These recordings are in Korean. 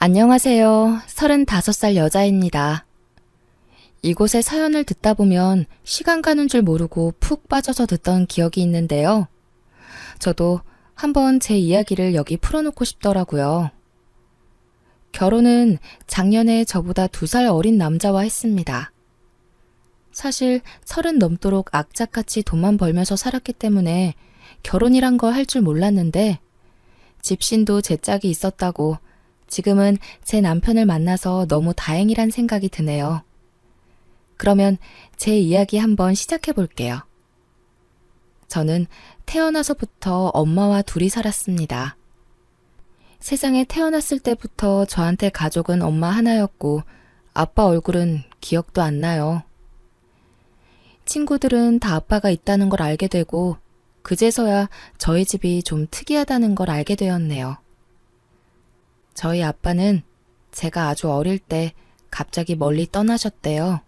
안녕하세요. 35살 여자입니다. 이곳의 사연을 듣다 보면 시간 가는 줄 모르고 푹 빠져서 듣던 기억이 있는데요. 저도 한번 제 이야기를 여기 풀어놓고 싶더라고요. 결혼은 작년에 저보다 2살 어린 남자와 했습니다. 사실 30 넘도록 악착같이 돈만 벌면서 살았기 때문에 결혼이란 걸 할 줄 몰랐는데 집신도 제 짝이 있었다고 지금은 제 남편을 만나서 너무 다행이란 생각이 드네요. 그러면 제 이야기 한번 시작해 볼게요. 저는 태어나서부터 엄마와 둘이 살았습니다. 세상에 태어났을 때부터 저한테 가족은 엄마 하나였고 아빠 얼굴은 기억도 안 나요. 친구들은 다 아빠가 있다는 걸 알게 되고 그제서야 저희 집이 좀 특이하다는 걸 알게 되었네요. 저희 아빠는 제가 아주 어릴 때 갑자기 멀리 떠나셨대요.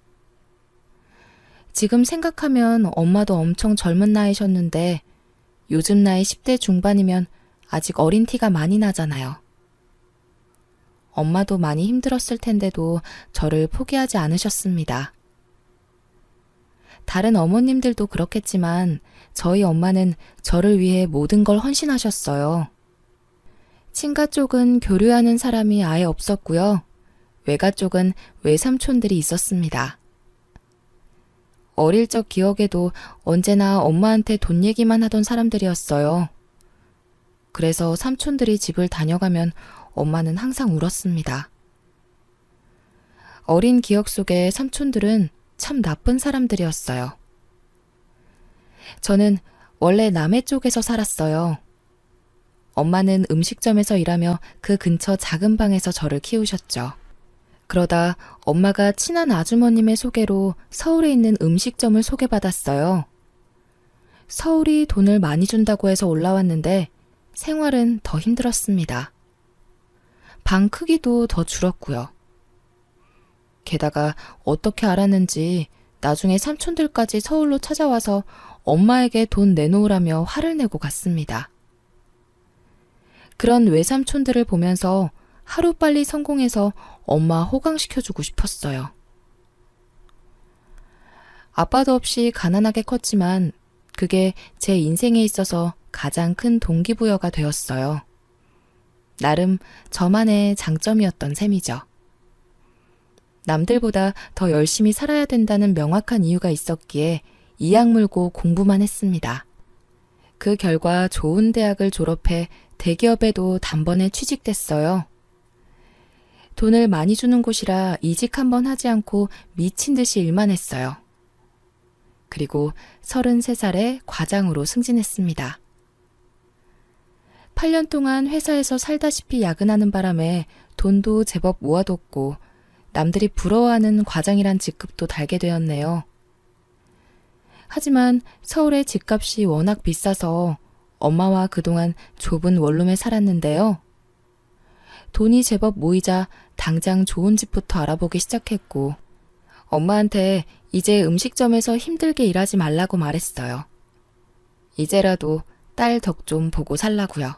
지금 생각하면 엄마도 엄청 젊은 나이셨는데 요즘 나이 10대 중반이면 아직 어린 티가 많이 나잖아요. 엄마도 많이 힘들었을 텐데도 저를 포기하지 않으셨습니다. 다른 어머님들도 그렇겠지만 저희 엄마는 저를 위해 모든 걸 헌신하셨어요. 친가 쪽은 교류하는 사람이 아예 없었고요. 외가 쪽은 외삼촌들이 있었습니다. 어릴 적 기억에도 언제나 엄마한테 돈 얘기만 하던 사람들이었어요. 그래서 삼촌들이 집을 다녀가면 엄마는 항상 울었습니다. 어린 기억 속에 삼촌들은 참 나쁜 사람들이었어요. 저는 원래 남해 쪽에서 살았어요. 엄마는 음식점에서 일하며 그 근처 작은 방에서 저를 키우셨죠. 그러다 엄마가 친한 아주머님의 소개로 서울에 있는 음식점을 소개받았어요. 서울이 돈을 많이 준다고 해서 올라왔는데 생활은 더 힘들었습니다. 방 크기도 더 줄었고요. 게다가 어떻게 알았는지 나중에 삼촌들까지 서울로 찾아와서 엄마에게 돈 내놓으라며 화를 내고 갔습니다. 그런 외삼촌들을 보면서 하루빨리 성공해서 엄마 호강시켜주고 싶었어요. 아빠도 없이 가난하게 컸지만 그게 제 인생에 있어서 가장 큰 동기부여가 되었어요. 나름 저만의 장점이었던 셈이죠. 남들보다 더 열심히 살아야 된다는 명확한 이유가 있었기에 이악 물고 공부만 했습니다. 그 결과 좋은 대학을 졸업해 대기업에도 단번에 취직됐어요. 돈을 많이 주는 곳이라 이직 한번 하지 않고 미친 듯이 일만 했어요. 그리고 33살에 과장으로 승진했습니다. 8년 동안 회사에서 살다시피 야근하는 바람에 돈도 제법 모아뒀고 남들이 부러워하는 과장이란 직급도 달게 되었네요. 하지만 서울의 집값이 워낙 비싸서 엄마와 그동안 좁은 원룸에 살았는데요. 돈이 제법 모이자 당장 좋은 집부터 알아보기 시작했고 엄마한테 이제 음식점에서 힘들게 일하지 말라고 말했어요. 이제라도 딸 덕 좀 보고 살라고요.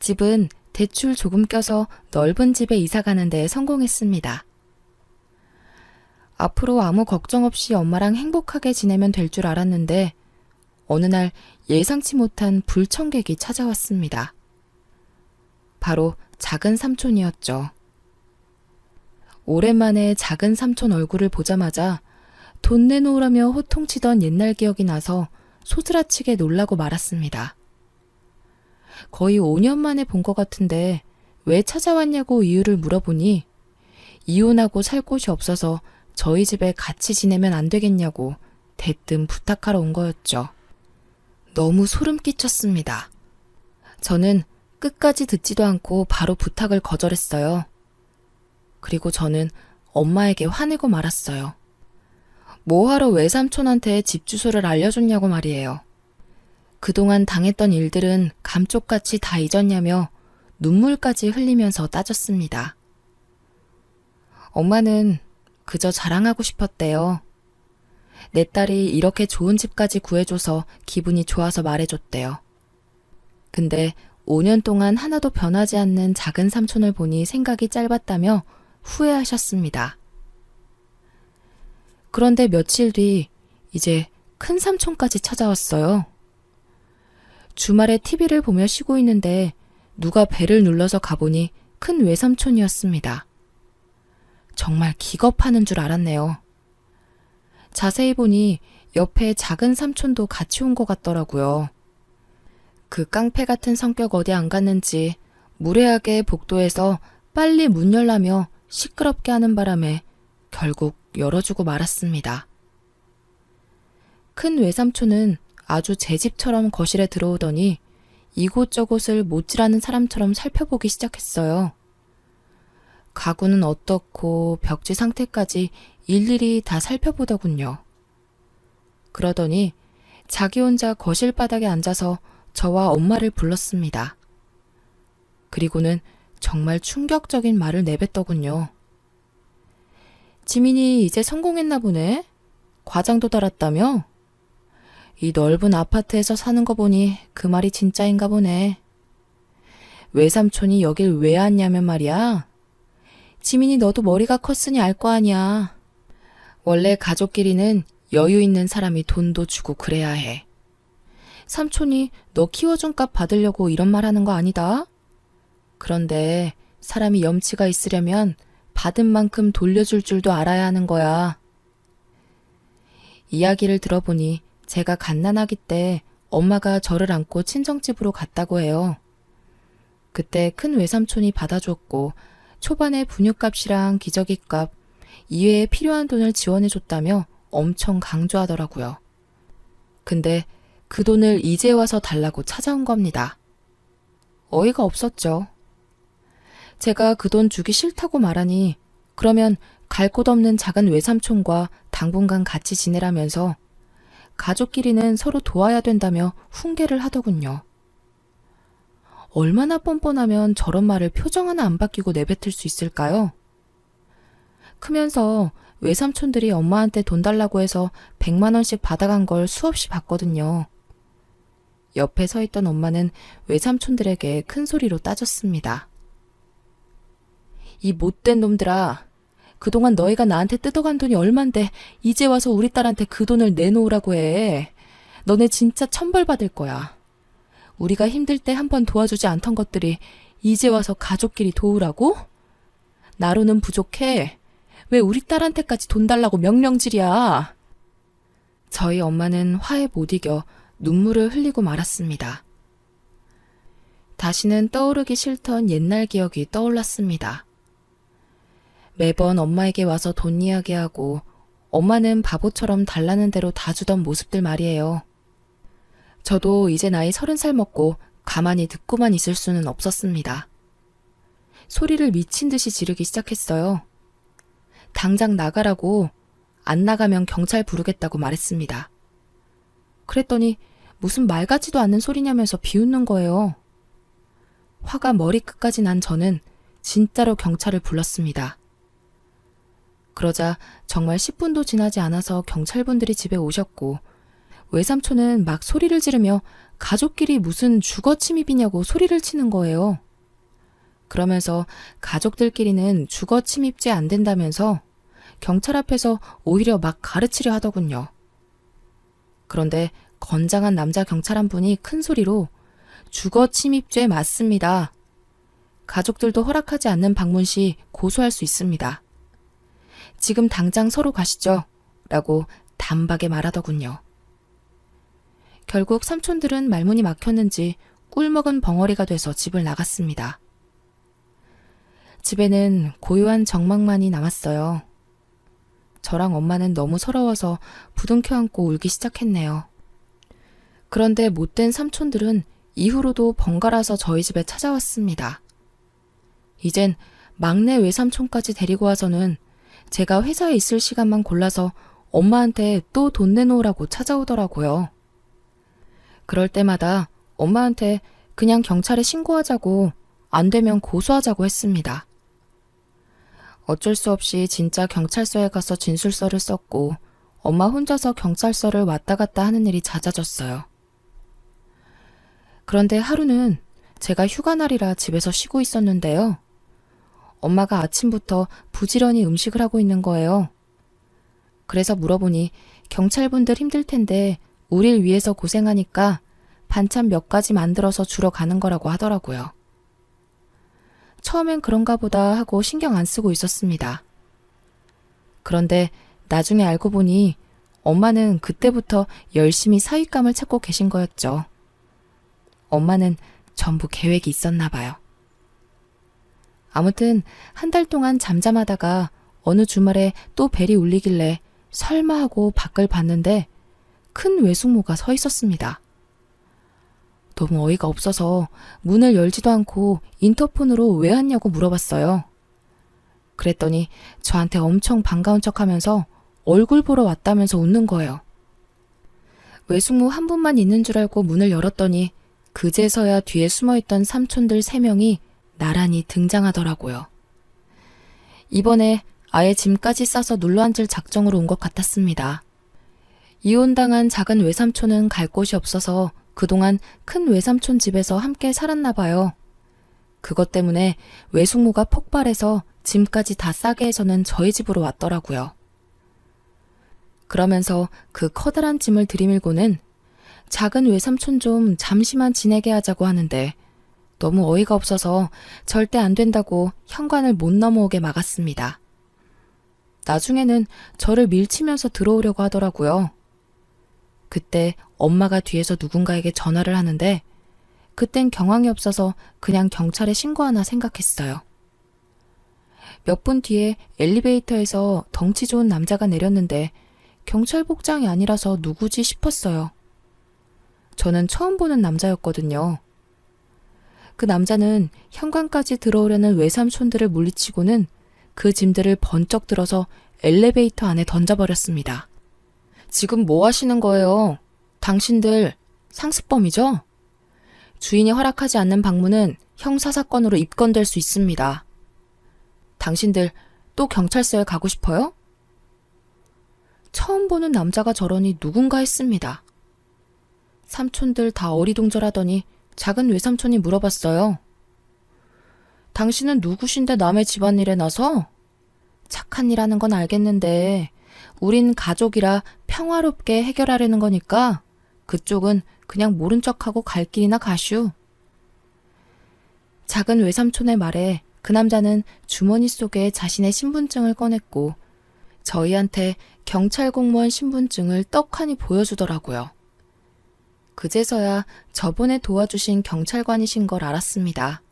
집은 대출 조금 껴서 넓은 집에 이사 가는 데 성공했습니다. 앞으로 아무 걱정 없이 엄마랑 행복하게 지내면 될 줄 알았는데 어느 날 예상치 못한 불청객이 찾아왔습니다. 바로 작은 삼촌이었죠. 오랜만에 작은 삼촌 얼굴을 보자마자 돈 내놓으라며 호통치던 옛날 기억이 나서 소스라치게 놀라고 말았습니다. 거의 5년 만에 본 것 같은데 왜 찾아왔냐고 이유를 물어보니 이혼하고 살 곳이 없어서 저희 집에 같이 지내면 안 되겠냐고 대뜸 부탁하러 온 거였죠. 너무 소름 끼쳤습니다. 저는 끝까지 듣지도 않고 바로 부탁을 거절했어요. 그리고 저는 엄마에게 화내고 말았어요. 뭐하러 외삼촌한테 집 주소를 알려줬냐고 말이에요. 그동안 당했던 일들은 감쪽같이 다 잊었냐며 눈물까지 흘리면서 따졌습니다. 엄마는 그저 자랑하고 싶었대요. 내 딸이 이렇게 좋은 집까지 구해줘서 기분이 좋아서 말해줬대요. 근데 5년 동안 하나도 변하지 않는 작은 삼촌을 보니 생각이 짧았다며 후회하셨습니다. 그런데 며칠 뒤 이제 큰 삼촌까지 찾아왔어요. 주말에 TV를 보며 쉬고 있는데 누가 벨을 눌러서 가보니 큰 외삼촌이었습니다. 정말 기겁하는 줄 알았네요. 자세히 보니 옆에 작은 삼촌도 같이 온 것 같더라고요. 그 깡패 같은 성격 어디 안 갔는지 무례하게 복도에서 빨리 문 열라며 시끄럽게 하는 바람에 결국 열어주고 말았습니다. 큰 외삼촌은 아주 제 집처럼 거실에 들어오더니 이곳저곳을 못질하는 사람처럼 살펴보기 시작했어요. 가구는 어떻고 벽지 상태까지 일일이 다 살펴보더군요. 그러더니 자기 혼자 거실 바닥에 앉아서 저와 엄마를 불렀습니다. 그리고는 정말 충격적인 말을 내뱉더군요. 지민이 이제 성공했나 보네? 과장도 달았다며? 이 넓은 아파트에서 사는 거 보니 그 말이 진짜인가 보네. 외삼촌이 여길 왜 왔냐면 말이야. 지민이 너도 머리가 컸으니 알 거 아니야. 원래 가족끼리는 여유 있는 사람이 돈도 주고 그래야 해. 삼촌이 너 키워준 값 받으려고 이런 말 하는 거 아니다. 그런데 사람이 염치가 있으려면 받은 만큼 돌려줄 줄도 알아야 하는 거야. 이야기를 들어보니 제가 갓난아기 때 엄마가 저를 안고 친정집으로 갔다고 해요. 그때 큰 외삼촌이 받아줬고 초반에 분유값이랑 기저귀값, 이외에 필요한 돈을 지원해줬다며 엄청 강조하더라고요. 근데 그 돈을 이제 와서 달라고 찾아온 겁니다. 어이가 없었죠. 제가 그 돈 주기 싫다고 말하니 그러면 갈 곳 없는 작은 외삼촌과 당분간 같이 지내라면서 가족끼리는 서로 도와야 된다며 훈계를 하더군요. 얼마나 뻔뻔하면 저런 말을 표정 하나 안 바뀌고 내뱉을 수 있을까요? 크면서 외삼촌들이 엄마한테 돈 달라고 해서 100만 원씩 받아간 걸 수없이 봤거든요. 옆에 서 있던 엄마는 외삼촌들에게 큰 소리로 따졌습니다. 이 못된 놈들아, 그동안 너희가 나한테 뜯어간 돈이 얼만데 이제 와서 우리 딸한테 그 돈을 내놓으라고 해. 너네 진짜 천벌 받을 거야. 우리가 힘들 때 한 번 도와주지 않던 것들이 이제 와서 가족끼리 도우라고? 나로는 부족해. 왜 우리 딸한테까지 돈 달라고 명령질이야? 저희 엄마는 화에 못 이겨 눈물을 흘리고 말았습니다. 다시는 떠오르기 싫던 옛날 기억이 떠올랐습니다. 매번 엄마에게 와서 돈 이야기하고 엄마는 바보처럼 달라는 대로 다 주던 모습들 말이에요. 저도 이제 나이 30살 먹고 가만히 듣고만 있을 수는 없었습니다. 소리를 미친 듯이 지르기 시작했어요. 당장 나가라고, 안 나가면 경찰 부르겠다고 말했습니다. 그랬더니 무슨 말 같지도 않는 소리냐면서 비웃는 거예요. 화가 머리끝까지 난 저는 진짜로 경찰을 불렀습니다. 그러자 정말 10분도 지나지 않아서 경찰분들이 집에 오셨고 외삼촌은 막 소리를 지르며 가족끼리 무슨 주거 침입이냐고 소리를 치는 거예요. 그러면서 가족들끼리는 주거 침입죄 안 된다면서 경찰 앞에서 오히려 막 가르치려 하더군요. 그런데 건장한 남자 경찰 한 분이 큰 소리로 주거 침입죄 맞습니다. 가족들도 허락하지 않는 방문 시 고소할 수 있습니다. 지금 당장 서로 가시죠. 라고 단박에 말하더군요. 결국 삼촌들은 말문이 막혔는지 꿀먹은 벙어리가 돼서 집을 나갔습니다. 집에는 고요한 정막만이 남았어요. 저랑 엄마는 너무 서러워서 부둥켜 안고 울기 시작했네요. 그런데 못된 삼촌들은 이후로도 번갈아서 저희 집에 찾아왔습니다. 이젠 막내 외삼촌까지 데리고 와서는 제가 회사에 있을 시간만 골라서 엄마한테 또 돈 내놓으라고 찾아오더라고요. 그럴 때마다 엄마한테 그냥 경찰에 신고하자고, 안 되면 고소하자고 했습니다. 어쩔 수 없이 진짜 경찰서에 가서 진술서를 썼고 엄마 혼자서 경찰서를 왔다 갔다 하는 일이 잦아졌어요. 그런데 하루는 제가 휴가날이라 집에서 쉬고 있었는데요. 엄마가 아침부터 부지런히 음식을 하고 있는 거예요. 그래서 물어보니 경찰분들 힘들 텐데 우릴 위해서 고생하니까 반찬 몇 가지 만들어서 주러 가는 거라고 하더라고요. 처음엔 그런가 보다 하고 신경 안 쓰고 있었습니다. 그런데 나중에 알고 보니 엄마는 그때부터 열심히 사윗감을 찾고 계신 거였죠. 엄마는 전부 계획이 있었나 봐요. 아무튼 한 달 동안 잠잠하다가 어느 주말에 또 벨이 울리길래 설마 하고 밖을 봤는데 큰 외숙모가 서 있었습니다. 너무 어이가 없어서 문을 열지도 않고 인터폰으로 왜 왔냐고 물어봤어요. 그랬더니 저한테 엄청 반가운 척하면서 얼굴 보러 왔다면서 웃는 거예요. 외숙모 한 분만 있는 줄 알고 문을 열었더니 그제서야 뒤에 숨어있던 삼촌들 3명이 나란히 등장하더라고요. 이번에 아예 짐까지 싸서 눌러앉을 작정으로 온 것 같았습니다. 이혼당한 작은 외삼촌은 갈 곳이 없어서 그동안 큰 외삼촌 집에서 함께 살았나 봐요. 그것 때문에 외숙모가 폭발해서 짐까지 다 싸게 해서는 저희 집으로 왔더라고요. 그러면서 그 커다란 짐을 들이밀고는 작은 외삼촌 좀 잠시만 지내게 하자고 하는데 너무 어이가 없어서 절대 안 된다고 현관을 못 넘어오게 막았습니다. 나중에는 저를 밀치면서 들어오려고 하더라고요. 그때 엄마가 뒤에서 누군가에게 전화를 하는데 그땐 경황이 없어서 그냥 경찰에 신고하나 생각했어요. 몇 분 뒤에 엘리베이터에서 덩치 좋은 남자가 내렸는데 경찰 복장이 아니라서 누구지 싶었어요. 저는 처음 보는 남자였거든요. 그 남자는 현관까지 들어오려는 외삼촌들을 물리치고는 그 짐들을 번쩍 들어서 엘리베이터 안에 던져버렸습니다. 지금 뭐 하시는 거예요? 당신들 상습범이죠? 주인이 허락하지 않는 방문은 형사사건으로 입건될 수 있습니다. 당신들 또 경찰서에 가고 싶어요? 처음 보는 남자가 저러니 누군가 했습니다. 삼촌들 다 어리둥절하더니 작은 외삼촌이 물어봤어요. 당신은 누구신데 남의 집안일에 나서? 착한 일 하는 건 알겠는데 우린 가족이라 평화롭게 해결하려는 거니까 그쪽은 그냥 모른 척하고 갈 길이나 가슈. 작은 외삼촌의 말에 그 남자는 주머니 속에 자신의 신분증을 꺼냈고 저희한테 경찰 공무원 신분증을 떡하니 보여주더라고요. 그제서야 저번에 도와주신 경찰관이신 걸 알았습니다.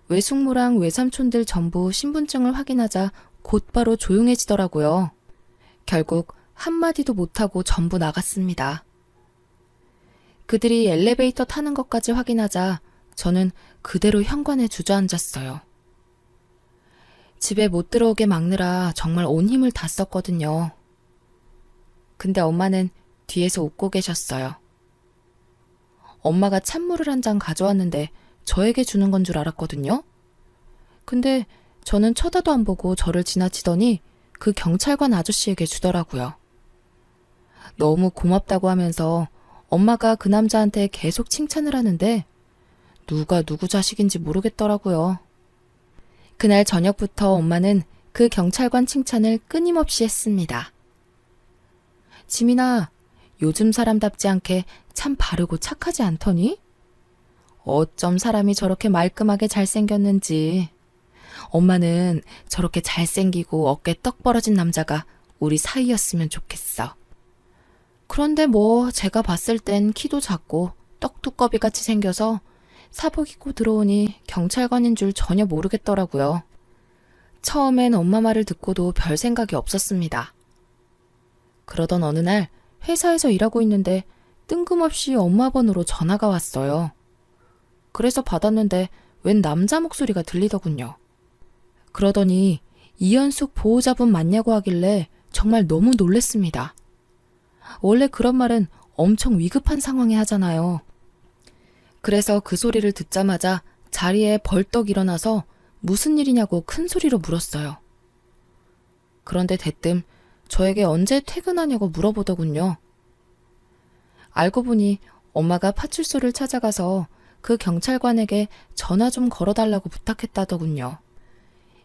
외숙모랑 외삼촌들 전부 신분증을 확인하자 곧바로 조용해지더라고요. 결국 한마디도 못하고 전부 나갔습니다. 그들이 엘리베이터 타는 것까지 확인하자 저는 그대로 현관에 주저앉았어요. 집에 못 들어오게 막느라 정말 온 힘을 다 썼거든요. 근데 엄마는 뒤에서 웃고 계셨어요. 엄마가 찬물을 한 잔 가져왔는데 저에게 주는 건 줄 알았거든요. 근데 저는 쳐다도 안 보고 저를 지나치더니 그 경찰관 아저씨에게 주더라고요. 너무 고맙다고 하면서 엄마가 그 남자한테 계속 칭찬을 하는데 누가 누구 자식인지 모르겠더라고요. 그날 저녁부터 엄마는 그 경찰관 칭찬을 끊임없이 했습니다. 지민아, 요즘 사람답지 않게 참 바르고 착하지 않더니? 어쩜 사람이 저렇게 말끔하게 잘생겼는지. 엄마는 저렇게 잘생기고 어깨 떡 벌어진 남자가 우리 사이였으면 좋겠어. 그런데 뭐 제가 봤을 땐 키도 작고 떡두꺼비 같이 생겨서 사복 입고 들어오니 경찰관인 줄 전혀 모르겠더라고요. 처음엔 엄마 말을 듣고도 별 생각이 없었습니다. 그러던 어느 날 회사에서 일하고 있는데 뜬금없이 엄마 번호로 전화가 왔어요. 그래서 받았는데 웬 남자 목소리가 들리더군요. 그러더니 이현숙 보호자분 맞냐고 하길래 정말 너무 놀랬습니다. 원래 그런 말은 엄청 위급한 상황에 하잖아요. 그래서 그 소리를 듣자마자 자리에 벌떡 일어나서 무슨 일이냐고 큰 소리로 물었어요. 그런데 대뜸 저에게 언제 퇴근하냐고 물어보더군요. 알고 보니 엄마가 파출소를 찾아가서 그 경찰관에게 전화 좀 걸어달라고 부탁했다더군요.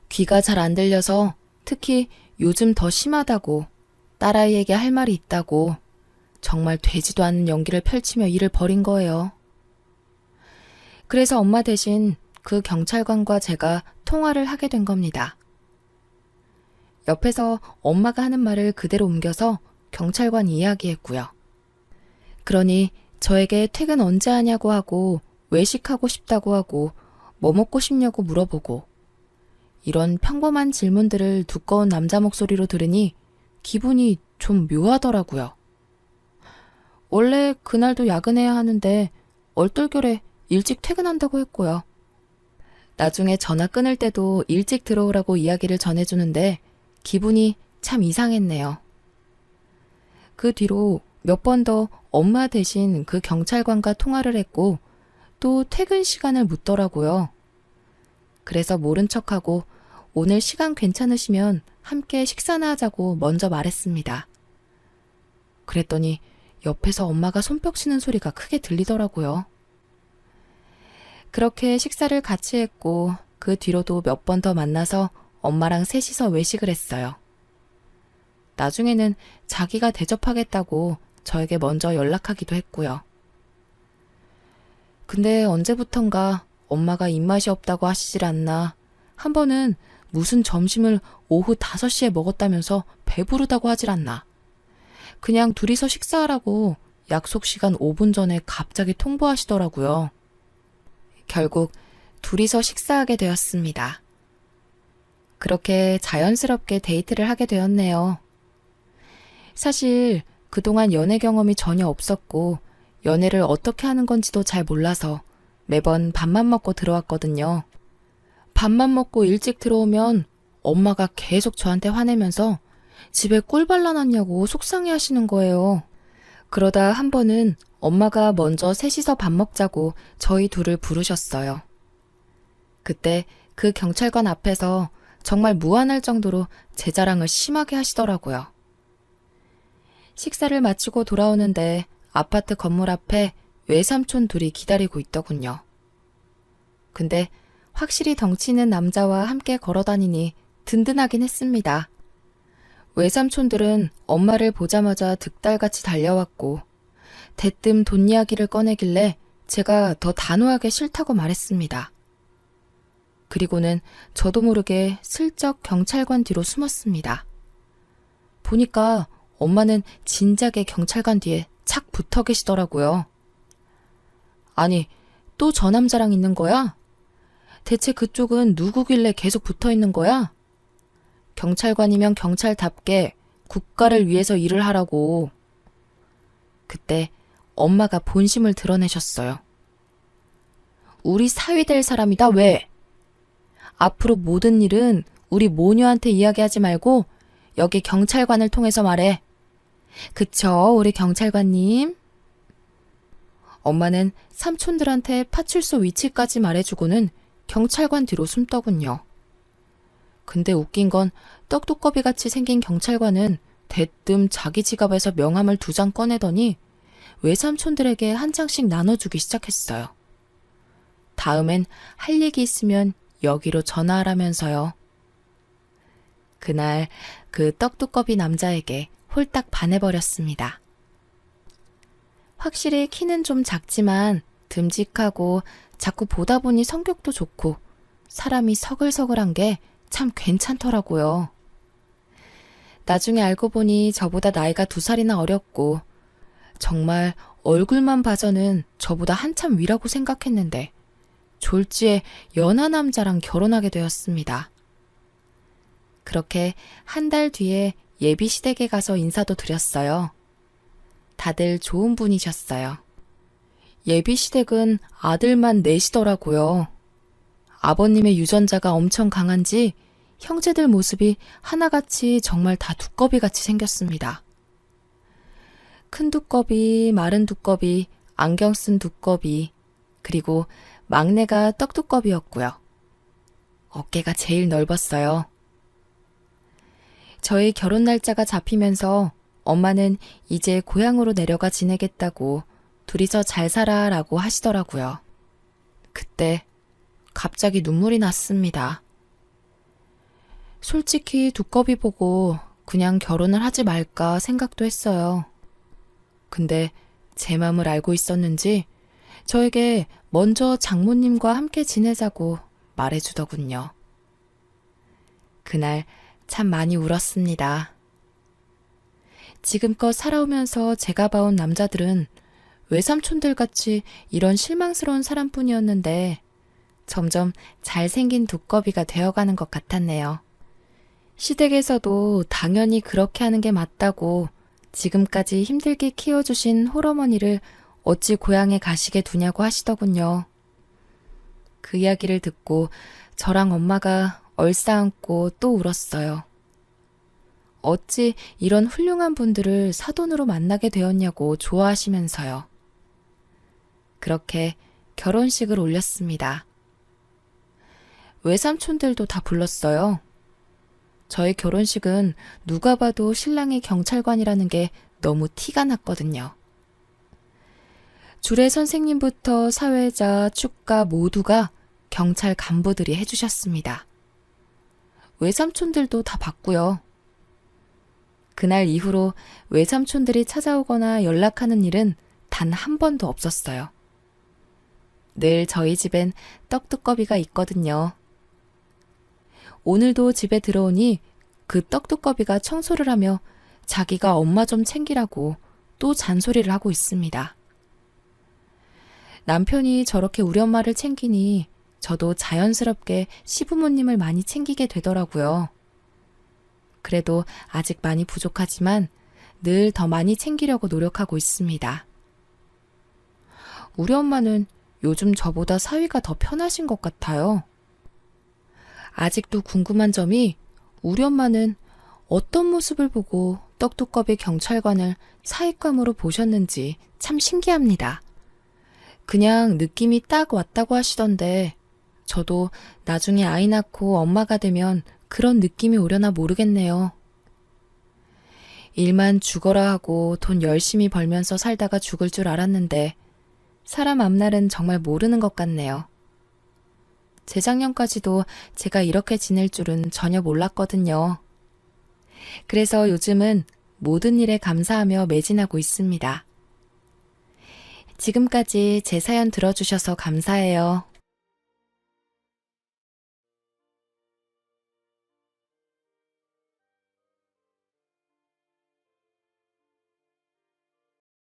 귀가 잘 안 들려서 특히 요즘 더 심하다고, 딸아이에게 할 말이 있다고, 정말 되지도 않는 연기를 펼치며 일을 벌인 거예요. 그래서 엄마 대신 그 경찰관과 제가 통화를 하게 된 겁니다. 옆에서 엄마가 하는 말을 그대로 옮겨서 경찰관 이야기했고요. 그러니 저에게 퇴근 언제 하냐고 하고 외식하고 싶다고 하고 뭐 먹고 싶냐고 물어보고 이런 평범한 질문들을 두꺼운 남자 목소리로 들으니 기분이 좀 묘하더라고요. 원래 그날도 야근해야 하는데 얼떨결에 일찍 퇴근한다고 했고요. 나중에 전화 끊을 때도 일찍 들어오라고 이야기를 전해주는데 기분이 참 이상했네요. 그 뒤로 몇 번 더 엄마 대신 그 경찰관과 통화를 했고 또 퇴근 시간을 묻더라고요. 그래서 모른 척하고 오늘 시간 괜찮으시면 함께 식사나 하자고 먼저 말했습니다. 그랬더니 옆에서 엄마가 손뼉 치는 소리가 크게 들리더라고요. 그렇게 식사를 같이 했고 그 뒤로도 몇 번 더 만나서 엄마랑 셋이서 외식을 했어요. 나중에는 자기가 대접하겠다고 저에게 먼저 연락하기도 했고요. 근데 언제부턴가 엄마가 입맛이 없다고 하시질 않나, 한 번은 무슨 점심을 오후 5시에 먹었다면서 배부르다고 하질 않나, 그냥 둘이서 식사하라고 약속 시간 5분 전에 갑자기 통보하시더라고요. 결국 둘이서 식사하게 되었습니다. 그렇게 자연스럽게 데이트를 하게 되었네요. 사실 그동안 연애 경험이 전혀 없었고 연애를 어떻게 하는 건지도 잘 몰라서 매번 밥만 먹고 들어왔거든요. 밥만 먹고 일찍 들어오면 엄마가 계속 저한테 화내면서 집에 꿀 발라놨냐고 속상해 하시는 거예요. 그러다 한 번은 엄마가 먼저 셋이서 밥 먹자고 저희 둘을 부르셨어요. 그때 그 경찰관 앞에서 정말 무안할 정도로 제 자랑을 심하게 하시더라고요. 식사를 마치고 돌아오는데 아파트 건물 앞에 외삼촌 둘이 기다리고 있더군요. 근데 확실히 덩치 있는 남자와 함께 걸어다니니 든든하긴 했습니다. 외삼촌들은 엄마를 보자마자 득달같이 달려왔고 대뜸 돈 이야기를 꺼내길래 제가 더 단호하게 싫다고 말했습니다. 그리고는 저도 모르게 슬쩍 경찰관 뒤로 숨었습니다. 보니까 엄마는 진작에 경찰관 뒤에 착 붙어 계시더라고요. 아니, 또 저 남자랑 있는 거야? 대체 그쪽은 누구길래 계속 붙어 있는 거야? 경찰관이면 경찰답게 국가를 위해서 일을 하라고. 그때 엄마가 본심을 드러내셨어요. 우리 사위 될 사람이다, 왜? 앞으로 모든 일은 우리 모녀한테 이야기하지 말고 여기 경찰관을 통해서 말해. 그쵸, 우리 경찰관님? 엄마는 삼촌들한테 파출소 위치까지 말해주고는 경찰관 뒤로 숨더군요. 근데 웃긴 건 떡두꺼비같이 생긴 경찰관은 대뜸 자기 지갑에서 명함을 2장 꺼내더니 외삼촌들에게 한 장씩 나눠주기 시작했어요. 다음엔 할 얘기 있으면 여기로 전화하라면서요. 그날 그 떡두꺼비 남자에게 홀딱 반해버렸습니다. 확실히 키는 좀 작지만 듬직하고 자꾸 보다 보니 성격도 좋고 사람이 서글서글한 게 참 괜찮더라고요. 나중에 알고 보니 저보다 나이가 2살이나 어렸고 정말 얼굴만 봐서는 저보다 한참 위라고 생각했는데 졸지에 연하 남자랑 결혼하게 되었습니다. 그렇게 한 달 뒤에 예비시댁에 가서 인사도 드렸어요. 다들 좋은 분이셨어요. 예비시댁은 아들만 넷이더라고요. 아버님의 유전자가 엄청 강한지 형제들 모습이 하나같이 정말 다 두꺼비같이 생겼습니다. 큰 두꺼비, 마른 두꺼비, 안경 쓴 두꺼비, 그리고 막내가 떡두꺼비였고요. 어깨가 제일 넓었어요. 저희 결혼 날짜가 잡히면서 엄마는 이제 고향으로 내려가 지내겠다고 둘이서 잘 살아라고 하시더라고요. 그때 갑자기 눈물이 났습니다. 솔직히 두꺼비 보고 그냥 결혼을 하지 말까 생각도 했어요. 근데 제 마음을 알고 있었는지 저에게 먼저 장모님과 함께 지내자고 말해주더군요. 그날 참 많이 울었습니다. 지금껏 살아오면서 제가 봐온 남자들은 외삼촌들 같이 이런 실망스러운 사람뿐이었는데 점점 잘생긴 두꺼비가 되어가는 것 같았네요. 시댁에서도 당연히 그렇게 하는 게 맞다고 지금까지 힘들게 키워주신 홀어머니를 어찌 고향에 가시게 두냐고 하시더군요. 그 이야기를 듣고 저랑 엄마가 얼싸안고 또 울었어요. 어찌 이런 훌륭한 분들을 사돈으로 만나게 되었냐고 좋아하시면서요. 그렇게 결혼식을 올렸습니다. 외삼촌들도 다 불렀어요. 저희 결혼식은 누가 봐도 신랑이 경찰관이라는 게 너무 티가 났거든요. 주례 선생님부터 사회자, 축가 모두가 경찰 간부들이 해주셨습니다. 외삼촌들도 다 봤고요. 그날 이후로 외삼촌들이 찾아오거나 연락하는 일은 단 한 번도 없었어요. 늘 저희 집엔 떡두꺼비가 있거든요. 오늘도 집에 들어오니 그 떡두꺼비가 청소를 하며 자기가 엄마 좀 챙기라고 또 잔소리를 하고 있습니다. 남편이 저렇게 우리 엄마를 챙기니 저도 자연스럽게 시부모님을 많이 챙기게 되더라고요. 그래도 아직 많이 부족하지만 늘 더 많이 챙기려고 노력하고 있습니다. 우리 엄마는 요즘 저보다 사위가 더 편하신 것 같아요. 아직도 궁금한 점이 우리 엄마는 어떤 모습을 보고 떡두꺼비 경찰관을 사윗감으로 보셨는지 참 신기합니다. 그냥 느낌이 딱 왔다고 하시던데 저도 나중에 아이 낳고 엄마가 되면 그런 느낌이 오려나 모르겠네요. 일만 죽어라 하고 돈 열심히 벌면서 살다가 죽을 줄 알았는데 사람 앞날은 정말 모르는 것 같네요. 재작년까지도 제가 이렇게 지낼 줄은 전혀 몰랐거든요. 그래서 요즘은 모든 일에 감사하며 매진하고 있습니다. 지금까지 제 사연 들어주셔서 감사해요.